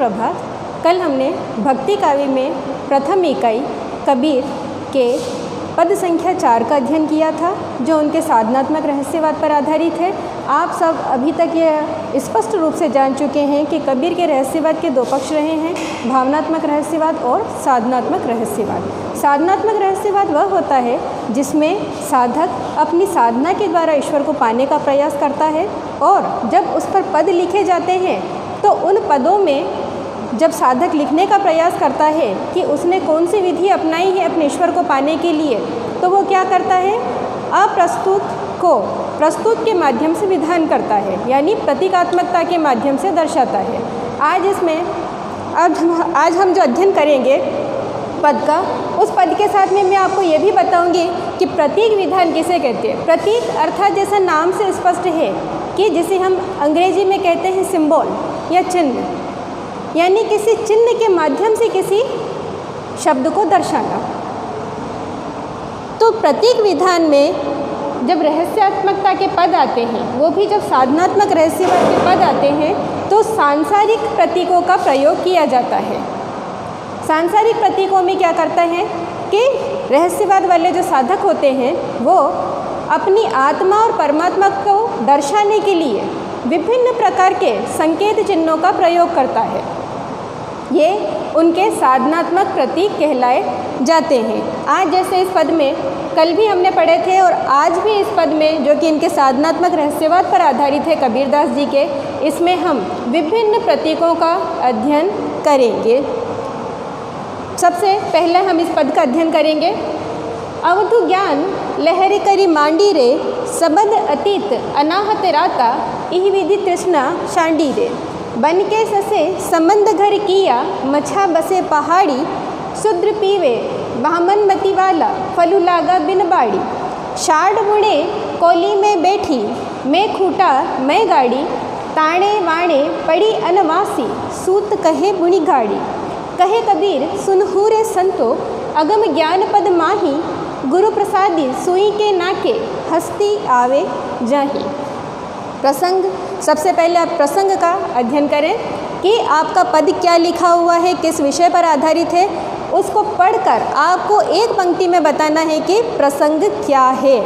सुप्रभात। कल हमने भक्ति काव्य में प्रथम इकाई कबीर के पद संख्या 4 का अध्ययन किया था, जो उनके साधनात्मक रहस्यवाद पर आधारित है। आप सब अभी तक यह स्पष्ट रूप से जान चुके हैं कि कबीर के रहस्यवाद के दो पक्ष रहे हैं, भावनात्मक रहस्यवाद और साधनात्मक रहस्यवाद। साधनात्मक रहस्यवाद वह होता है जिसमें साधक अपनी साधना के द्वारा ईश्वर को पाने का प्रयास करता है, और जब उस पर पद लिखे जाते हैं तो उन पदों में जब साधक लिखने का प्रयास करता है कि उसने कौन सी विधि अपनाई है अपने ईश्वर को पाने के लिए, तो वो क्या करता है, अप्रस्तुत को प्रस्तुत के माध्यम से विधान करता है, यानी प्रतीकात्मकता के माध्यम से दर्शाता है। आज हम जो अध्ययन करेंगे पद का, उस पद के साथ में मैं आपको ये भी बताऊंगी कि प्रतीक विधान किसे कहते हैं। प्रतीक अर्थात जैसा नाम से स्पष्ट है कि जिसे हम अंग्रेजी में कहते हैं सिंबल या चिन्ह, यानी किसी चिन्ह के माध्यम से किसी शब्द को दर्शाना। तो प्रतीक विधान में जब रहस्यात्मकता के पद आते हैं, वो भी जब साधनात्मक रहस्यवाद के पद आते हैं, तो सांसारिक प्रतीकों का प्रयोग किया जाता है। सांसारिक प्रतीकों में क्या करता है कि रहस्यवाद वाले जो साधक होते हैं वो अपनी आत्मा और परमात्मा को दर्शाने के लिए विभिन्न प्रकार के संकेत चिन्हों का प्रयोग करता है। ये उनके साधनात्मक प्रतीक कहलाए जाते हैं। आज जैसे इस पद में कल भी हमने पढ़े थे, और आज भी इस पद में जो कि इनके साधनात्मक रहस्यवाद पर आधारित है कबीरदास जी के, इसमें हम विभिन्न प्रतीकों का अध्ययन करेंगे। सबसे पहले हम इस पद का अध्ययन करेंगे। अवधु ज्ञान लहरी करी मांडी रे, सबद अतीत अनाहत राता, इह विधि तृष्णा शांडी रे। बन के ससे संबंध घर किया, मछा बसे पहाड़ी, शुद्र पीवे बामन मती वाला, फलू लागा बिन बाड़ी। शाड़ बुणे कोली में बैठी, मैं खूटा मैं गाड़ी, ताणे वाणे पड़ी अनवासी, सूत कहे बुणी गाड़ी। कहे कबीर सुनहूरे संतो, अगम ज्ञान पद माही, गुरु प्रसादी सुई के नाके, हस्ती आवे जाही। प्रसंग, सबसे पहले आप प्रसंग का अध्ययन करें कि आपका पद क्या लिखा हुआ है, किस विषय पर आधारित है। उसको पढ़कर आपको एक पंक्ति में बताना है कि प्रसंग क्या है।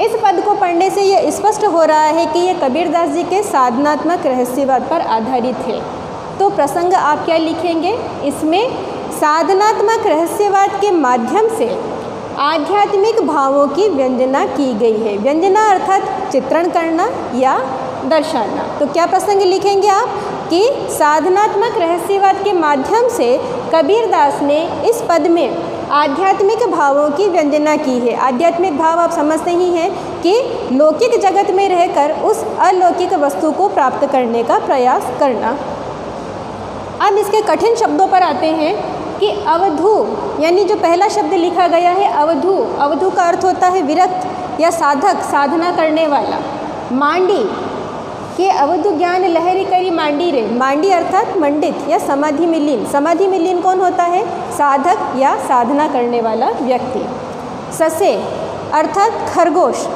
इस पद को पढ़ने से ये स्पष्ट हो रहा है कि ये कबीरदास जी के साधनात्मक रहस्यवाद पर आधारित है। तो प्रसंग आप क्या लिखेंगे, इसमें साधनात्मक रहस्यवाद के माध्यम से आध्यात्मिक भावों की व्यंजना की गई है। व्यंजना अर्थात चित्रण करना या दर्शाना। तो क्या प्रसंग लिखेंगे आप कि साधनात्मक रहस्यवाद के माध्यम से कबीरदास ने इस पद में आध्यात्मिक भावों की व्यंजना की है। आध्यात्मिक भाव आप समझते ही हैं कि लौकिक जगत में रहकर उस अलौकिक वस्तु को प्राप्त करने का प्रयास करना। अब इसके कठिन शब्दों पर आते हैं कि अवधू, यानी जो पहला शब्द लिखा गया है अवधू, अवधू का अर्थ होता है विरक्त या साधक, साधना करने वाला। मांडी के अवधु ज्ञान लहरी करी मांडी रे, मांडी अर्थात मंडित या समाधि में लीन। समाधि में लीन कौन होता है, साधक या साधना करने वाला व्यक्ति। ससे अर्थात खरगोश।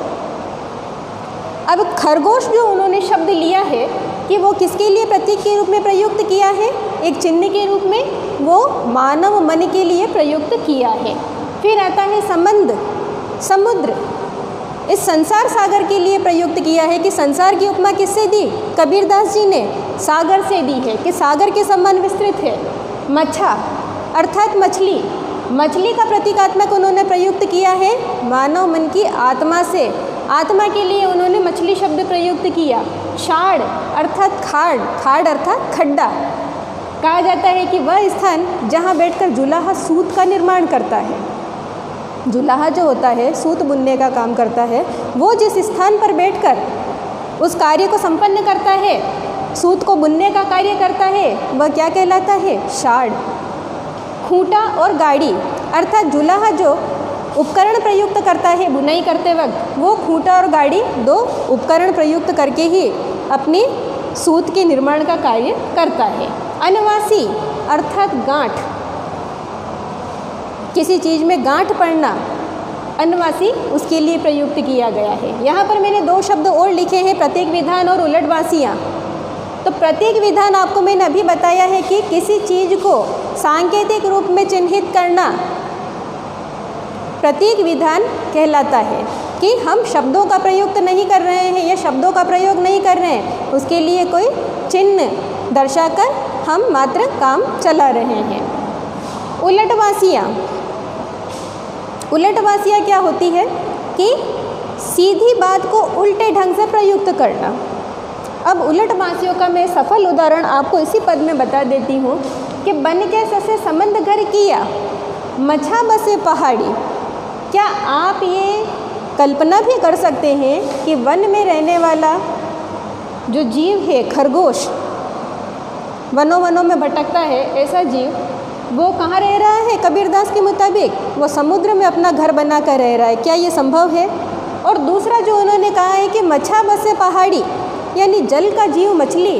अब खरगोश जो उन्होंने शब्द लिया है कि वो किसके लिए प्रतीक के रूप में प्रयुक्त किया है, एक चिन्ह के रूप में, वो मानव मन के लिए प्रयुक्त किया है। फिर आता है संबंध, समुद्र, इस संसार सागर के लिए प्रयुक्त किया है कि संसार की उपमा किससे दी, कबीरदास जी ने सागर से दी है कि सागर के समान विस्तृत है। मच्छा अर्थात मछली, मछली का प्रतीकात्मक उन्होंने प्रयुक्त किया है मानव मन की आत्मा से, आत्मा के लिए उन्होंने मछली शब्द प्रयुक्त किया। शाड़ अर्थात खाड़, खाड़ अर्थात खड्डा। कहा जाता है कि वह स्थान जहाँ बैठकर जुलाहा सूत का निर्माण करता है, जुलाहा जो होता है सूत बुनने का काम करता है, वो जिस स्थान पर बैठकर उस कार्य को संपन्न करता है, सूत को बुनने का कार्य करता है, वह क्या कहलाता है, शाड़। खूंटा और गाड़ी अर्थात जुलाहा जो उपकरण प्रयुक्त करता है बुनाई करते वक्त, वो खूंटा और गाड़ी दो उपकरण प्रयुक्त करके ही अपनी सूत के निर्माण का कार्य करता है। अनवासी अर्थात गांठ, किसी चीज़ में गांठ पड़ना, अनवासी उसके लिए प्रयुक्त किया गया है। यहाँ पर मैंने दो शब्द और लिखे हैं, प्रतीक विधान और उलटवासियाँ। तो प्रतीक विधान आपको मैंने अभी बताया है कि किसी चीज़ को सांकेतिक रूप में चिन्हित करना प्रतीक विधान कहलाता है, कि हम शब्दों का प्रयोग तो नहीं कर रहे हैं या शब्दों का प्रयोग नहीं कर रहे हैं, उसके लिए कोई चिन्ह दर्शाकर हम मात्र काम चला रहे हैं। उलटवासियाँ क्या होती है कि सीधी बात को उल्टे ढंग से प्रयुक्त करना। अब उलटवासियों का मैं सफल उदाहरण आपको इसी पद में बता देती हूँ कि बन के ससे संबंध घर किया, मछा बसे पहाड़ी। क्या आप ये कल्पना भी कर सकते हैं कि वन में रहने वाला जो जीव है, खरगोश, वनों में भटकता है, ऐसा जीव वो कहाँ रह रहा है? कबीरदास के मुताबिक वो समुद्र में अपना घर बना कर रह रहा है। क्या ये संभव है? और दूसरा जो उन्होंने कहा है कि मछा बसे पहाड़ी, यानी जल का जीव मछली,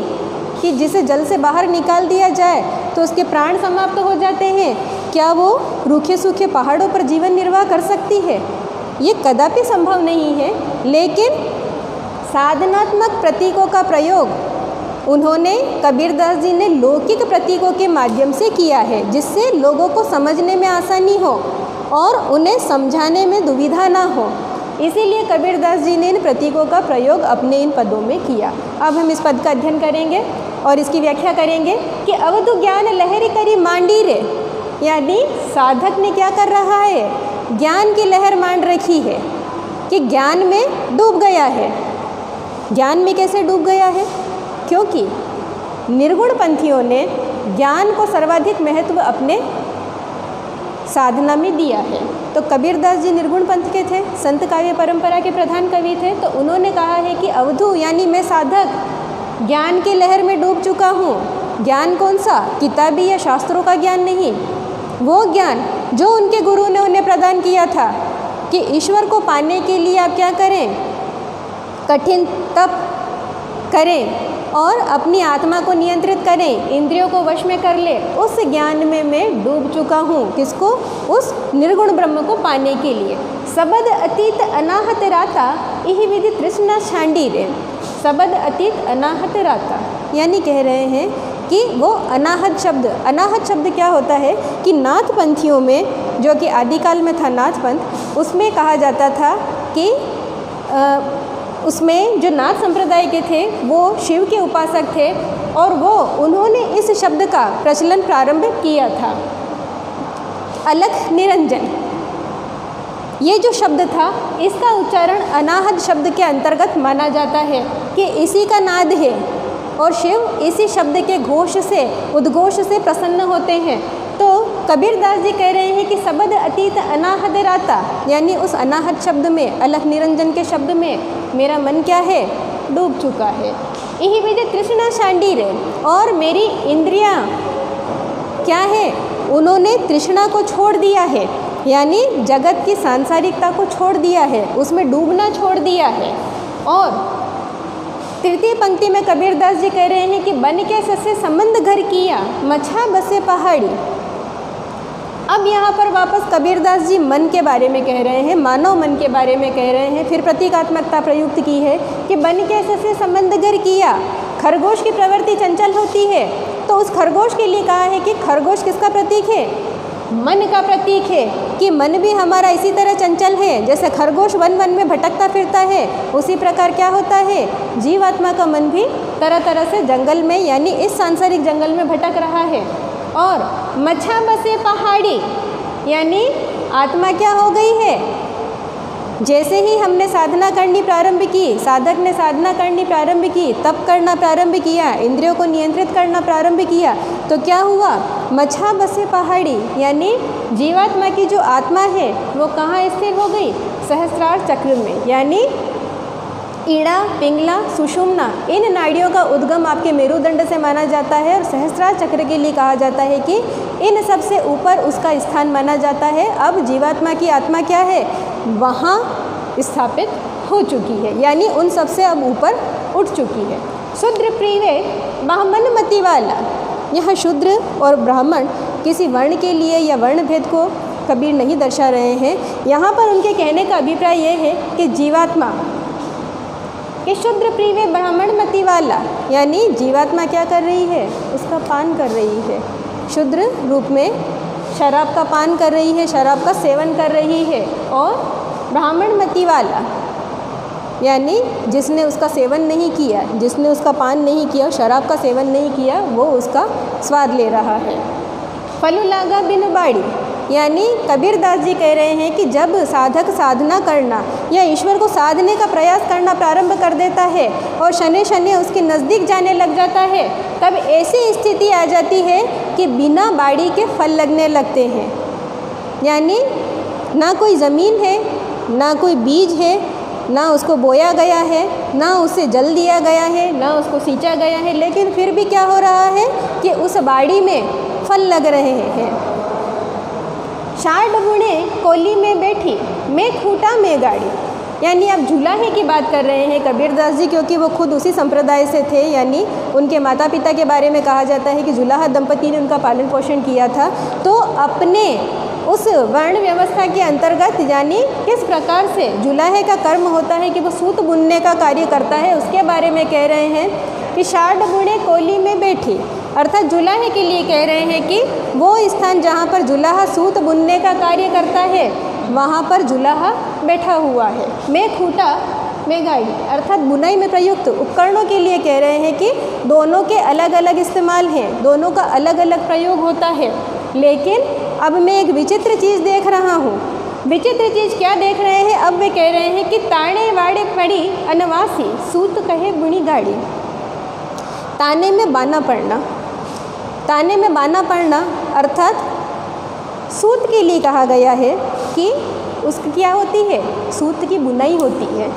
कि जिसे जल से बाहर निकाल दिया जाए तो उसके प्राण समाप्त हो जाते हैं, क्या वो रूखे सूखे पहाड़ों पर जीवन निर्वाह कर सकती है? ये कदापि संभव नहीं है। लेकिन साधनात्मक प्रतीकों का प्रयोग उन्होंने, कबीरदास जी ने लौकिक प्रतीकों के माध्यम से किया है, जिससे लोगों को समझने में आसानी हो और उन्हें समझाने में दुविधा ना हो। इसीलिए कबीरदास जी ने इन प्रतीकों का प्रयोग अपने इन पदों में किया। अब हम इस पद का अध्ययन करेंगे और इसकी व्याख्या करेंगे कि अवधु ज्ञान लहरी करी मांडी रे, यानी साधक ने क्या कर रहा है? ज्ञान की लहर मांड रखी है, कि ज्ञान में डूब गया है। ज्ञान में कैसे डूब गया है? क्योंकि निर्गुण पंथियों ने ज्ञान को सर्वाधिक महत्व अपने साधना में दिया है। तो कबीरदास जी निर्गुण पंथ के थे, संत काव्य परंपरा के प्रधान कवि थे। तो उन्होंने कहा है कि अवधू यानी मैं साधक ज्ञान की लहर में डूब चुका हूँ। ज्ञान कौन सा? किताबी या शास्त्रों का ज्ञान नहीं, वो ज्ञान जो उनके गुरु ने उन्हें प्रदान किया था कि ईश्वर को पाने के लिए आप क्या करें? कठिन तप करें और अपनी आत्मा को नियंत्रित करें, इंद्रियों को वश में कर ले। उस ज्ञान में मैं डूब चुका हूँ। किसको? उस निर्गुण ब्रह्म को पाने के लिए। सबद अतीत अनाहत राता यही विधि तृष्णा छांडी रे। सबद अतीत अनाहत राता, यानी कह रहे हैं कि वो अनाहत शब्द क्या होता है कि नाथ पंथियों में, जो कि आदिकाल में था नाथ पंथ, उसमें कहा जाता था कि उसमें जो नाथ संप्रदाय के थे वो शिव के उपासक थे और उन्होंने इस शब्द का प्रचलन प्रारंभ किया था। अलख निरंजन, ये जो शब्द था इसका उच्चारण अनाहत शब्द के अंतर्गत माना जाता है कि इसी का नाद है और शिव इसी शब्द के घोष से, उद्घोष से प्रसन्न होते हैं। तो कबीरदास जी कह रहे हैं कि सबद अतीत अनाहत राता, यानी उस अनाहत शब्द में, अलख निरंजन के शब्द में मेरा मन क्या है? डूब चुका है। यही विधि तृष्णा शांडी रे, और मेरी इंद्रियां क्या है? उन्होंने तृष्णा को छोड़ दिया है, यानी जगत की सांसारिकता को छोड़ दिया है, उसमें डूबना छोड़ दिया है। और तृतीय पंक्ति में कबीरदास जी कह रहे हैं कि बन के ससे संबंध घर किया, मछा बसे पहाड़ी। अब यहाँ पर वापस कबीरदास जी मन के बारे में कह रहे हैं, मानव मन के बारे में कह रहे हैं। फिर प्रतीकात्मकता प्रयुक्त की है कि बन के ससे संबंध घर किया। खरगोश की प्रवृत्ति चंचल होती है, तो उस खरगोश के लिए कहा है कि खरगोश किसका प्रतीक है? मन का प्रतीक है, कि मन भी हमारा इसी तरह चंचल है। जैसे खरगोश वन में भटकता फिरता है, उसी प्रकार क्या होता है? जीवात्मा का मन भी तरह तरह से जंगल में, यानी इस सांसारिक जंगल में भटक रहा है। और मछा बसे पहाड़ी, यानी आत्मा क्या हो गई है? जैसे ही हमने साधना करनी प्रारंभ की, साधक ने साधना करनी प्रारंभ की, तप करना प्रारंभ किया, इंद्रियों को नियंत्रित करना प्रारंभ किया, तो क्या हुआ? मछा बसे पहाड़ी, यानी जीवात्मा की जो आत्मा है वो कहाँ स्थिर हो गई? सहस्रार चक्र में, यानी ईड़ा, पिंगला, सुषुम्ना, इन नाड़ियों का उद्गम आपके मेरुदंड से माना जाता है। और सहस्रार चक्र के लिए कहा जाता है कि इन सबसे ऊपर उसका स्थान माना जाता है। अब जीवात्मा की आत्मा क्या है? वहाँ स्थापित हो चुकी है, यानी उन सबसे अब ऊपर उठ चुकी है। शूद्र प्रिय ब्राह्मण मति वाला, यहाँ शूद्र और ब्राह्मण किसी वर्ण के लिए या वर्ण भेद को कबीर नहीं दर्शा रहे हैं। यहाँ पर उनके कहने का अभिप्राय ये है कि जीवात्मा कि शूद्र प्रिय ब्राह्मण मति वाला, यानी जीवात्मा क्या कर रही है, उसका पान कर रही है, शूद्र रूप में शराब का पान कर रही है, शराब का सेवन कर रही है। और ब्राह्मण मति वाला यानी जिसने उसका सेवन नहीं किया, जिसने उसका पान नहीं किया, शराब का सेवन नहीं किया, वो उसका स्वाद ले रहा है। फलु लागा बिनु बाड़ी, यानी कबीरदास जी कह रहे हैं कि जब साधक साधना करना या ईश्वर को साधने का प्रयास करना प्रारंभ कर देता है और शनि शनि उसके नज़दीक जाने लग जाता है, तब ऐसी स्थिति आ जाती है कि बिना बाड़ी के फल लगने लगते हैं। यानी ना कोई ज़मीन है, ना कोई बीज है, ना उसको बोया गया है, ना उसे जल दिया गया है, ना उसको सींचा गया है, लेकिन फिर भी क्या हो रहा है कि उस बाड़ी में फल लग रहे हैं। शार्ड बुने कोली में बैठी, मैं खूटा में गाड़ी, यानी आप जुलाहे की बात कर रहे हैं कबीरदास जी, क्योंकि वो खुद उसी संप्रदाय से थे। यानी उनके माता पिता के बारे में कहा जाता है कि जुलाहा दंपति ने उनका पालन पोषण किया था। तो अपने उस वर्ण व्यवस्था के अंतर्गत यानी किस प्रकार से जुलाहे का कर्म होता है कि वो सूत बुनने का कार्य करता है, उसके बारे में कह रहे हैं कि शार्ड बुने कोली में बैठी, अर्थात जुलाहे के लिए कह रहे हैं कि वो स्थान जहाँ पर जुलाहा सूत बुनने का कार्य करता है वहाँ पर जुलाहा बैठा हुआ है। मैं खूटा में गाड़ी, अर्थात बुनाई में प्रयुक्त उपकरणों के लिए कह रहे हैं कि दोनों के अलग अलग इस्तेमाल हैं, दोनों का अलग अलग प्रयोग होता है। लेकिन अब मैं एक विचित्र चीज़ देख रहा हूँ। विचित्र चीज़ क्या देख रहे हैं? अब वे कह रहे हैं कि ताने वाड़े पड़ी अनवासी, सूत कहे बुनी गाड़ी। ताने में बाना पड़ना, ताने में बाना पड़ना अर्थात सूत के लिए कहा गया है कि उसकी क्या होती है, सूत की बुनाई होती है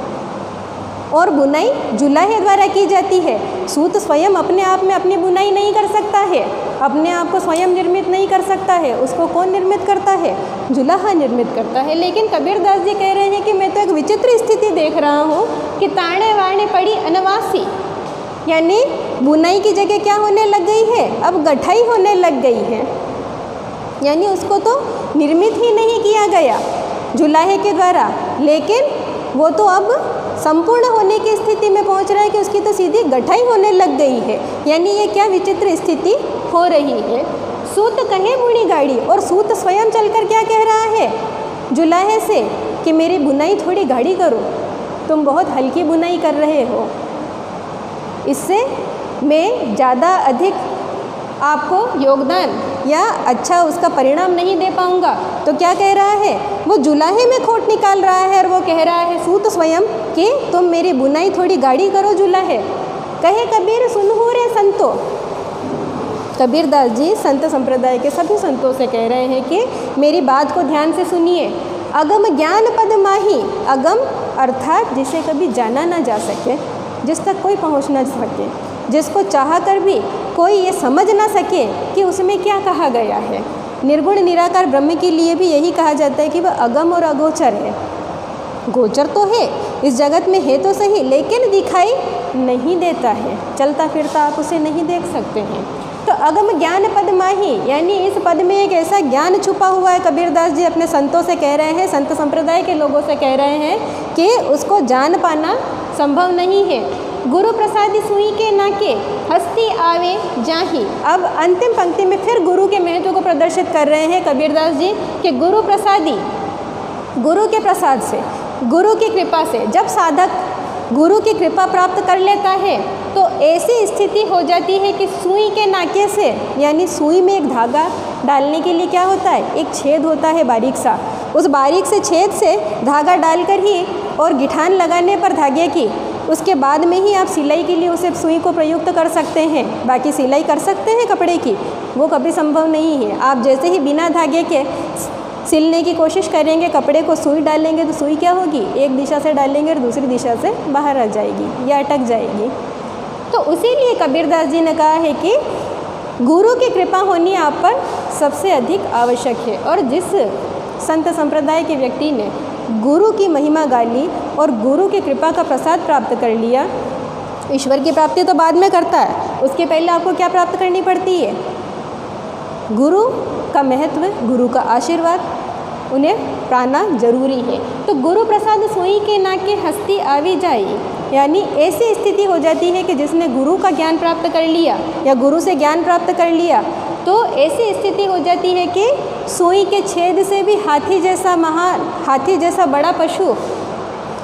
और बुनाई जुलाहे द्वारा की जाती है। सूत स्वयं अपने आप में अपनी बुनाई नहीं कर सकता है, अपने आप को स्वयं निर्मित नहीं कर सकता है, उसको कौन निर्मित करता है? जुलाहा निर्मित करता है। लेकिन कबीरदास जी कह रहे हैं कि मैं तो एक विचित्र स्थिति देख रहा हूँ कि ताने वाणे पड़ी अनवासी, यानी बुनाई की जगह क्या होने लग गई है, अब गठाई होने लग गई है। यानी उसको तो निर्मित ही नहीं किया गया जुलाहे के द्वारा, लेकिन वो तो अब संपूर्ण होने की स्थिति में पहुंच रहा है कि उसकी तो सीधी गठाई होने लग गई है। यानी ये क्या विचित्र स्थिति हो रही है। सूत कहे बुनी गाड़ी, और सूत स्वयं चलकर क्या कह रहा है जुलाहे से कि मेरी बुनाई थोड़ी गाढ़ी करो, तुम बहुत हल्की बुनाई कर रहे हो, इससे मैं ज़्यादा अधिक आपको योगदान या अच्छा उसका परिणाम नहीं दे पाऊंगा। तो क्या कह रहा है, वो जुलाहे में खोट निकाल रहा है और वो कह रहा है सूत स्वयं कि तुम मेरी बुनाई थोड़ी गाढ़ी करो जुलाहे। कहे कबीर सुनहु रे संतो, कबीरदास जी संत संप्रदाय के सभी संतों से कह रहे हैं कि मेरी बात को ध्यान से सुनिए। अगम ज्ञान पद माही, अगम अर्थात जिसे कभी जाना ना जा सके, जिस तक कोई पहुँच ना सके, जिसको चाह कर भी कोई ये समझ ना सके कि उसमें क्या कहा गया है। निर्गुण निराकार ब्रह्म के लिए भी यही कहा जाता है कि वह अगम और अगोचर है। गोचर तो है, इस जगत में है तो सही, लेकिन दिखाई नहीं देता है, चलता फिरता आप उसे नहीं देख सकते हैं। तो अगम ज्ञान पद माही, यानी इस पद में एक ऐसा ज्ञान छुपा हुआ है। कबीरदास जी अपने संतों से कह रहे हैं, संत संप्रदाय के लोगों से कह रहे हैं कि उसको जान पाना संभव नहीं है। गुरु प्रसादी सुई के नाके हस्ती आवे जाही। अब अंतिम पंक्ति में फिर गुरु के महत्व को प्रदर्शित कर रहे हैं कबीरदास जी कि गुरु प्रसादी, गुरु के प्रसाद से, गुरु की कृपा से जब साधक गुरु की कृपा प्राप्त कर लेता है तो ऐसी स्थिति हो जाती है कि सुई के नाके से, यानी सुई में एक धागा डालने के लिए क्या होता है, एक छेद होता है बारीक सा, उस बारीक से छेद से धागा डालकर ही और गिठान लगाने पर धागे की, उसके बाद में ही आप सिलाई के लिए उसे सुई को प्रयुक्त कर सकते हैं। बाकी सिलाई कर सकते हैं कपड़े की, वो कभी संभव नहीं है। आप जैसे ही बिना धागे के सिलने की कोशिश करेंगे, कपड़े को सुई डालेंगे तो सुई क्या होगी, एक दिशा से डालेंगे और दूसरी दिशा से बाहर आ जाएगी या अटक जाएगी। तो उसीलिए कबीरदास जी ने कहा है कि गुरु की कृपा होनी आप पर सबसे अधिक आवश्यक है। और जिस संत संप्रदाय के व्यक्ति ने गुरु की महिमा गा ली और गुरु की कृपा का प्रसाद प्राप्त कर लिया, ईश्वर की प्राप्ति तो बाद में करता है, उसके पहले आपको क्या प्राप्त करनी पड़ती है, गुरु का महत्व, गुरु का आशीर्वाद उन्हें पाना जरूरी है। तो गुरु प्रसाद सोई के नाके हस्ती आवी जाई, यानी ऐसी स्थिति हो जाती है कि जिसने गुरु का ज्ञान प्राप्त कर लिया या गुरु से ज्ञान प्राप्त कर लिया, तो ऐसी स्थिति हो जाती है कि सुई के छेद से भी हाथी जैसा बड़ा पशु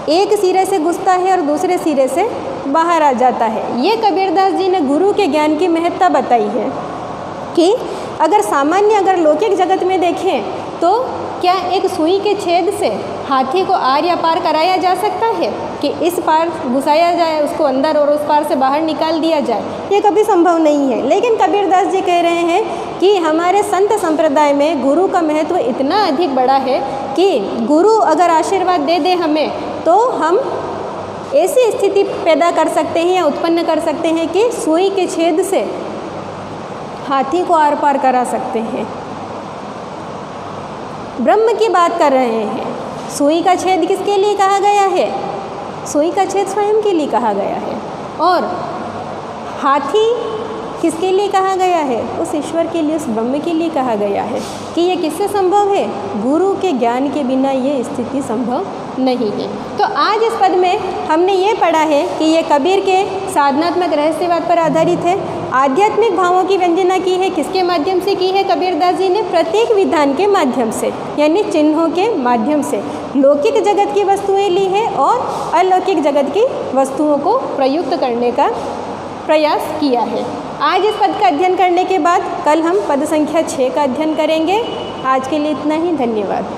एक सिरे से घुसता है और दूसरे सिरे से बाहर आ जाता है। ये कबीरदास जी ने गुरु के ज्ञान की महत्ता बताई है कि अगर लौकिक जगत में देखें तो क्या एक सुई के छेद से हाथी को आर या पार कराया जा सकता है कि इस पार घुसाया जाए उसको अंदर और उस पार से बाहर निकाल दिया जाए? ये कभी संभव नहीं है। लेकिन कबीरदास जी कह रहे हैं कि हमारे संत संप्रदाय में गुरु का महत्व इतना अधिक बड़ा है कि गुरु अगर आशीर्वाद दे दे हमें तो हम ऐसी स्थिति पैदा कर सकते हैं या उत्पन्न कर सकते हैं कि सुई के छेद से हाथी को आर पार करा सकते हैं। ब्रह्म की बात कर रहे हैं। सुई का छेद किसके लिए कहा गया है? सुई का छेद स्वयं के लिए कहा गया है। और हाथी किसके लिए कहा गया है? उस ईश्वर के लिए, उस ब्रह्म के लिए कहा गया है। कि ये किससे संभव है? गुरु के ज्ञान के बिना ये स्थिति संभव नहीं है। तो आज इस पद में हमने ये पढ़ा है कि ये कबीर के साधनात्मक रहस्यवाद पर आधारित है। आध्यात्मिक भावों की व्यंजना की है। किसके माध्यम से की है? कबीरदास जी ने प्रतीक विधान के माध्यम से, यानी चिन्हों के माध्यम से लौकिक जगत की वस्तुएं ली है और अलौकिक जगत की वस्तुओं को प्रयुक्त करने का प्रयास किया है। आज इस पद का अध्ययन करने के बाद कल हम पद संख्या 6 का अध्ययन करेंगे। आज के लिए इतना ही। धन्यवाद।